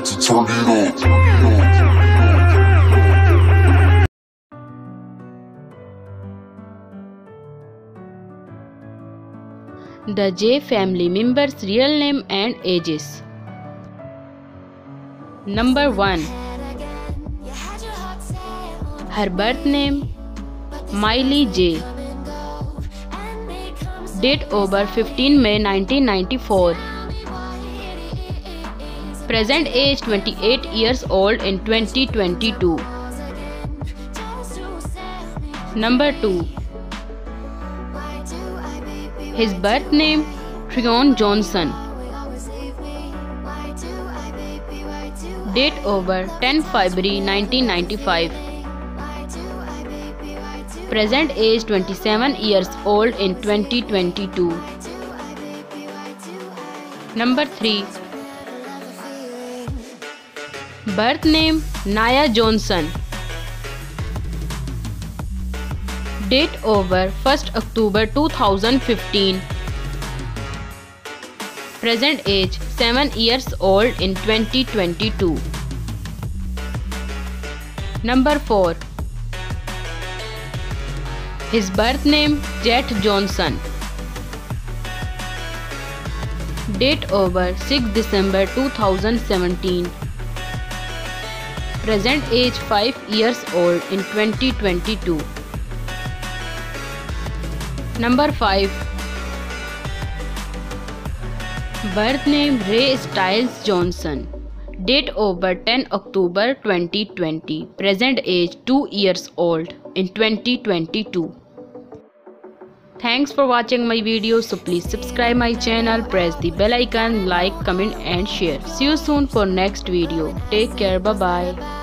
about to turn it up. The J family members' real name and ages. Number 1. Her birth name Miley J. Date of birth 15 May 1994. Present age 28 years old in 2022. Number 2. His birth name Tre'Von Johnson. Date of birth 10 February 1995. Present age 27 years old in 2022. Number 3. Birth name Nia Johnson. Date of birth 1st October 2015. Present age 7 years old in 2022. Number 4. His birth name Jet Johnson. Date of birth 6 December 2017. Present age 5 years old in 2022. Number 5. Birth name Ray Styles Johnson. Date of birth 10 October 2020. Present age 2 years old in 2022. Thanks for watching my video. So please subscribe my channel, press the bell icon, like, comment and share. See you soon for next video. Take care. Bye bye.